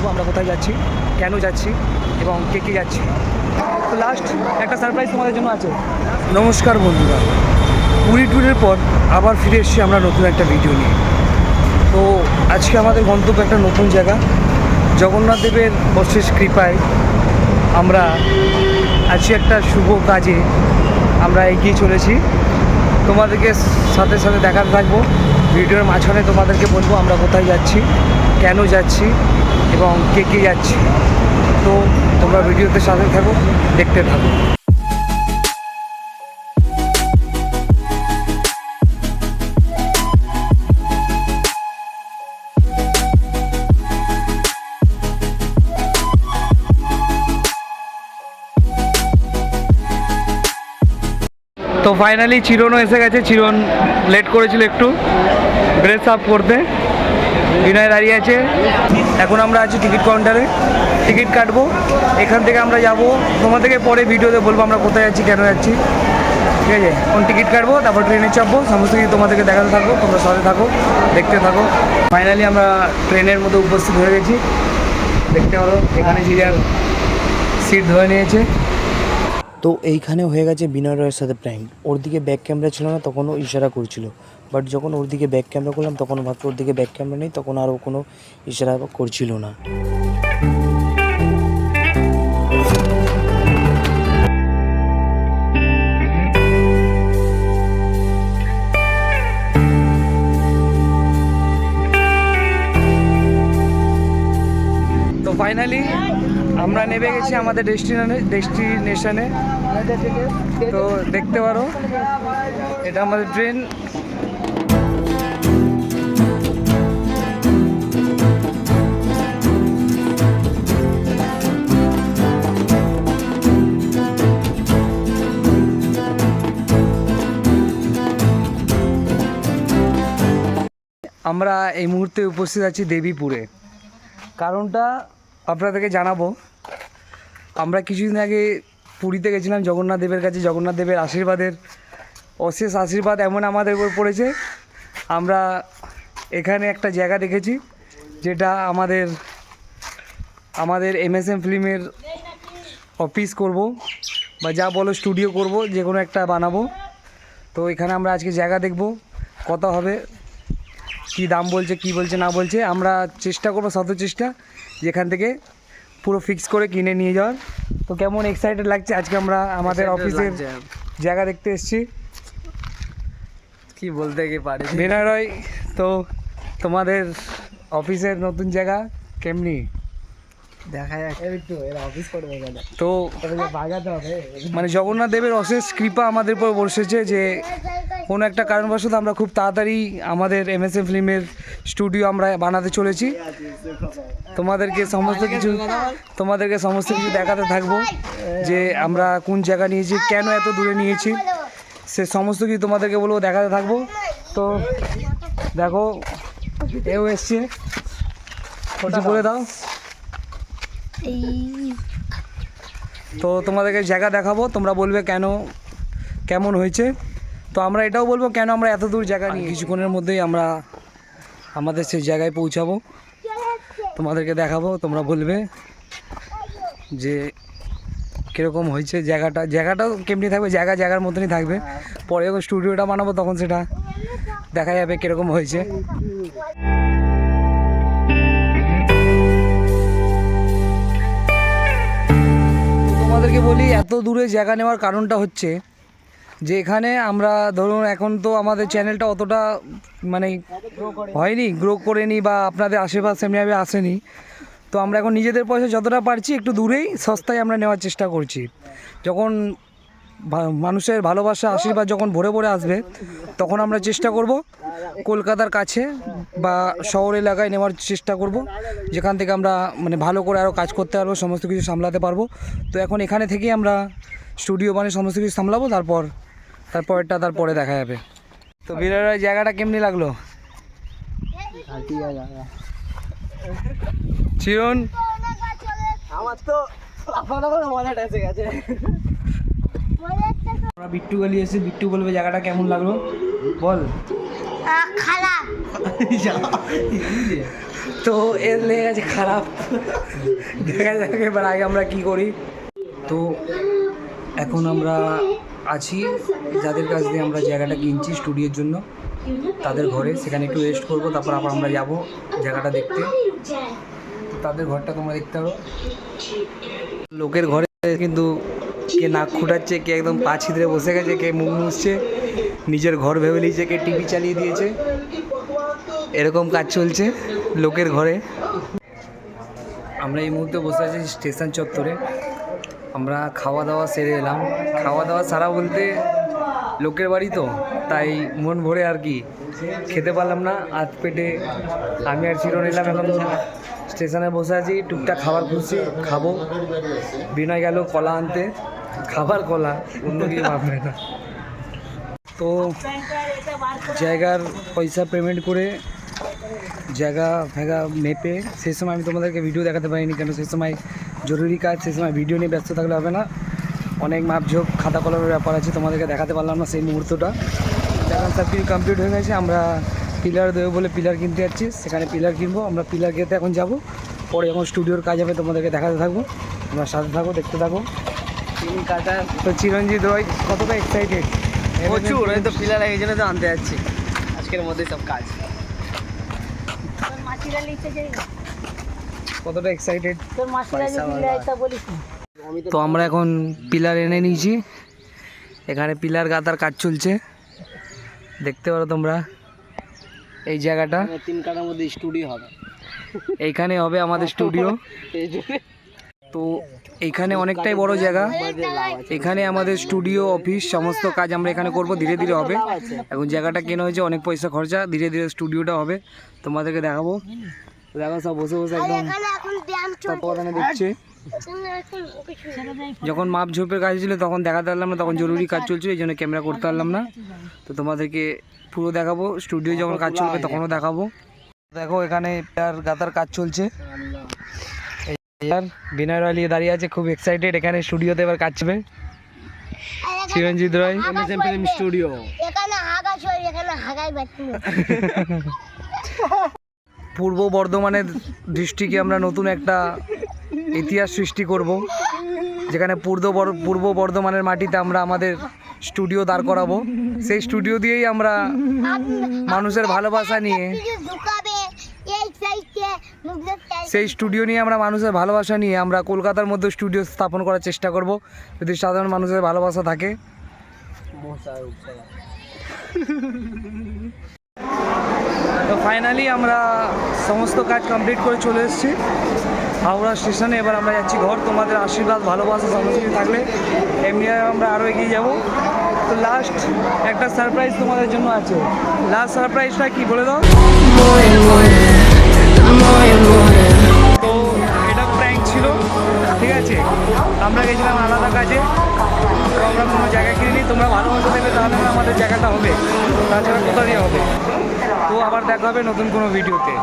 বলবো আমরা কোথায় যাচ্ছি, কেন যাচ্ছি এবং কে কে যাচ্ছি। তো লাস্ট একটা সারপ্রাইজ তোমাদের জন্য আছে। নমস্কার বন্ধুরা, পুরী ট্যুরের পর আবার ফিরে এসেছি আমরা নতুন একটা ভিডিও নিয়ে। তো আজকে আমাদের গন্তব্য একটা নতুন জায়গা। জগন্নাথ দেবের অশেষ কৃপায় আমরা আজকে একটা শুভ কাজে আমরা এগিয়ে চলেছি। তোমাদেরকে সাথে সাথে দেখাতে থাকবো, ভিডিওর মাঝখানে তোমাদেরকে বলবো আমরা কোথায় যাচ্ছি, কেন যাচ্ছি এবং কে কে যাচ্ছি। তো তোমরা ভিডিওতে সাথে থাকো, দেখতে থাকো। তো ফাইনালি চিরনও এসে গেছে। চিরন লেট করেছিল একটু ড্রেস আপ করতে। বিনয় দাঁড়িয়ে আছে। এখন আমরা আছি টিকিট কাউন্টারে, টিকিট কাটবো। এখান থেকে আমরা যাব, তোমাদেরকে পরে ভিডিওতে বলবো আমরা কোথায় যাচ্ছি, কেন যাচ্ছি, ঠিক আছে। এখন টিকিট কাটবো, তারপর ট্রেনে চাপবো, সমস্ত কিছু তোমাদেরকে দেখাতে থাকবো। তোমরা সাথে থাকো, দেখতে থাকো। ফাইনালি আমরা ট্রেনের মধ্যে উপস্থিত হয়ে গেছি। দেখতে পারো এখানে জিরার সিট ধরে নিয়েছে। তো এইখানে হয়ে গেছে বিনয় রয়ের সাথে প্র্যাঙ্ক। ওর দিকে ব্যাক ক্যামেরা ছিল না, তখন ও ইশারা করছিল। বাট যখন ওর দিকে ব্যাক ক্যামেরা করলাম তখন ভাবছি ওর দিকে ব্যাক ক্যামেরা নেই, তখন আর ও কোনো ইশারা করছিল না। তো ফাইনালি আমরা নেমে গেছি আমাদের ডেস্টিনেশনে। তো দেখতে পারো এটা আমাদের ট্রেন। আমরা এই মুহূর্তে উপস্থিত আছি দেবীপুরে। কারণটা আপনাদেরকে জানাবো। আমরা কিছুদিন আগে পুরীতে গেছিলাম জগন্নাথ দেবের কাছে। জগন্নাথ দেবের আশীর্বাদের অশেষ আশীর্বাদ এমন আমাদের উপর পড়েছে। আমরা এখানে একটা জায়গা দেখেছি, যেটা আমাদের MSM ফিল্মের অফিস করব, বা যা বলো স্টুডিও করব, যে কোনো একটা বানাবো। তো এখানে আমরা আজকে জায়গা দেখব, কত হবে, কী দাম বলছে, কি বলছে না বলছে। আমরা চেষ্টা করবো, শত চেষ্টা, যেখান থেকে পুরো ফিক্স করে কিনে নিয়ে যাওয়ার। তো কেমন এক্সাইটেড লাগছে আজকে আমরা আমাদের অফিসের জায়গা দেখতে এসেছি। কি বলতে কি পারি বিনয় রয়, তো তোমাদের অফিসের নতুন জায়গা কেমনি দেখা যাক। একটু এর অফিস করবে কেন, তো বাগাতে হবে। মানে জগন্নাথ দেবের অশেষ কৃপা আমাদের উপর বসেছে যে কোনো একটা কারণবশত আমরা খুব তাড়াতাড়ি আমাদের MSM ফিল্মের স্টুডিও আমরা বানাতে চলেছি। তোমাদেরকে সমস্ত কিছু দেখাতে থাকবো, যে আমরা কোন জায়গা নিয়েছি, কেন এত দূরে নিয়েছি, সে সমস্ত কিছু তোমাদেরকে বলবো, দেখাতে থাকবো। তো দেখো এও এসছে, কিছু বলে দাও। তো তোমাদেরকে জায়গা দেখাবো, তোমরা বলবে কেমন হয়েছে। তো আমরা এটাও বলবো কেন আমরা এত দূর জায়গা নিয়ে। কিছুক্ষণের মধ্যেই আমরা আমাদের সেই জায়গায় পৌঁছাবো, তোমাদেরকে দেখাবো। তোমরা বলবে যে কীরকম হয়েছে জায়গাটাও কেমনি থাকবে, জায়গার মতনই থাকবে। পরে যখন স্টুডিওটা বানাবো তখন সেটা দেখা যাবে কীরকম হয়েছে। তোমাদেরকে বলি এত দূরে জায়গা নেওয়ার কারণটা হচ্ছে যে এখানে আমরা ধরুন এখন তো আমাদের চ্যানেলটা অতটা মানে হয়নি, গ্রো করেনি, বা আপনাদের আশেপাশে সেমনিভাবে আসেনি। তো আমরা এখন নিজেদের পয়সা যতটা পারছি একটু দূরেই সস্তায় আমরা নেওয়ার চেষ্টা করছি। যখন মানুষের ভালোবাসা আশীর্বাদ যখন ভরে ভরে আসবে, তখন আমরা চেষ্টা করব কলকাতার কাছে বা শহর এলাকায় নেওয়ার চেষ্টা করব, যেখান থেকে আমরা মানে ভালো করে আরও কাজ করতে পারবো, সমস্ত কিছু সামলাতে পারবো। তো এখন এখানে থেকেই আমরা স্টুডিও বানিয়ে সমস্ত কিছু সামলাবো, তারপরে দেখা যাবে। তো বিরাট জায়গাটা কেমনি লাগলো চিরন? আমার তো মজাটা এসে গেছে। আমরা বিট্টু গলি এসে, বিট্টু বলবে জায়গাটা কেমন লাগলো, বল। খারাপ। তো এর লেগে গেছে খারাপ, দেখা যাক এবার আগে আমরা কি করি। তো এখন আমরা আছি যাদের কাছ দিয়ে আমরা জায়গাটা কিনছি স্টুডিওর জন্য, তাদের ঘরে, সেখানে একটু রেস্ট করবো, তারপর আবার আমরা যাব জায়গাটা দেখতে। তো তাদের ঘরটা তোমরা দেখতে পারো, লোকের ঘরে কিন্তু কে নাক খুঁটাচ্ছে, কে একদম পা ছিঁড়ে বসে গেছে, কে মুখ মুছছে, নিজের ঘর ভেবে নিয়েছে, কে টিভি চালিয়ে দিয়েছে, এরকম কাজ চলছে লোকের ঘরে। আমরা এই মুহূর্তে বসে আছি স্টেশন চত্বরে, আমরা খাওয়া দাওয়া সেরে এলাম। খাওয়া দাওয়া সারা বলতে লোকের বাড়ি তো, তাই মন ভরে আর কি খেতে পারলাম না আধ পেটে। আমি আর চিরন এলাম, এখন স্টেশনে বসে আছি, টুকটাক খাবার খুঁজছি, খাবো। বিনয় গেল কলা আনতে, খাবার কলা, অন্য কিছু ভাববে না। তো জায়গার পয়সা পেমেন্ট করে জায়গা ফেগা মেপে, সেই সময় আমি তোমাদেরকে ভিডিও দেখাতে পারিনি, কেন সেই সময় জরুরি কাজ, সেই সময় ভিডিও নিয়ে ব্যস্ত থাকলে হবে না। অনেক মাপঝোপ খাতা কলমের ব্যাপার আছে, তোমাদেরকে দেখাতে পারলাম না সেই মুহূর্তটা। এখন সব কিছু কমপ্লিট হয়ে গেছে, আমরা পিলার দেবো বলে পিলার কিনতে যাচ্ছি, সেখানে পিলার কিনবো। আমরা পিলার কিনতে এখন যাব, পরে যখন স্টুডিওর কাজ হবে তোমাদেরকে দেখাতে থাকবো, তোমরা সাথে থাকো, দেখতে থাকো। কাটা তো চিরঞ্জিত রয় কতটা এক্সাইটেড, প্রচুর। আমি তো পিলার এই জন্য তো আনতে যাচ্ছি, আজকের মধ্যে সব কাজ। কতটা এক্সাইটেড। তো আমরা এখন পিলার এনে নিয়েছি, এখানে পিলার গাঁথার কাজ চলছে, দেখতে পারো তোমরা। এই জায়গাটা 3 কাটার মধ্যে স্টুডিও হবে, এইখানে হবে আমাদের স্টুডিও। তো এইখানে অনেকটাই বড় জায়গা, এখানে আমাদের স্টুডিও, অফিস, সমস্ত কাজ আমরা এখানে করব, ধীরে ধীরে হবে। এখন জায়গাটা কেনা হয়েছে, অনেক পয়সা খরচা, ধীরে ধীরে স্টুডিওটা হবে, তোমাদেরকে দেখাবো। দেখো সব বসে বসে একদম তত্ত্বাবধানে দেখছে। যখন মাপ ঝোপের কাজ ছিল তখন দেখাতে পারলাম না, তখন জরুরি কাজ চলছিল, এই জন্য ক্যামেরা করতে পারলাম না। তো তোমাদেরকে পুরো দেখাবো, স্টুডিও যখন কাজ চলবে তখনও দেখাবো। দেখো এখানে পিলার গাঁথার কাজ চলছে, বিনয় রয় নিয়ে দাঁড়িয়ে আছে, খুব এক্সাইটেড। এখানে স্টুডিওতে এবার কাজ চলবে। চিরঞ্জিত রয় স্টুডিও। পূর্ব বর্ধমানের ডিস্ট্রিক্টে আমরা নতুন একটা ইতিহাস সৃষ্টি করব, যেখানে পূর্ব বর্ধমানের মাটিতে আমরা আমাদের স্টুডিও দাঁড় করাবো। সেই স্টুডিও দিয়েই আমরা মানুষের ভালোবাসা নিয়ে, সেই স্টুডিও নিয়ে আমরা মানুষের ভালোবাসা নিয়ে আমরা কলকাতার মধ্যে স্টুডিও স্থাপন করার চেষ্টা করব, যদি সাধারণ মানুষের ভালোবাসা থাকে। তো ফাইনালি আমরা সমস্ত কাজ কমপ্লিট করে চলে এসেছি হাওড়া স্টেশনে। এবার আমরা যাচ্ছি ঘর। তোমাদের আশীর্বাদ, ভালোবাসা সমস্ত কিছু থাকলে এমনি আমরা আরও এগিয়ে যাব। তো লাস্ট একটা সারপ্রাইজ তোমাদের জন্য আছে। লাস্ট সারপ্রাইজটা কি বলে দাও? তো এটা প্র্যাঙ্ক ছিল, ঠিক আছে? আমরা গেছিলাম আলাদা কাজে, তো আমরা কোনো জায়গা কিনিনি। তোমরা ভালোবাসা দেবে তাহলে আমাদের জায়গাটা হবে, তাছাড়া কোথা দিয়ে হবে। তো আবার দেখা হবে নতুন কোনো ভিডিওতে।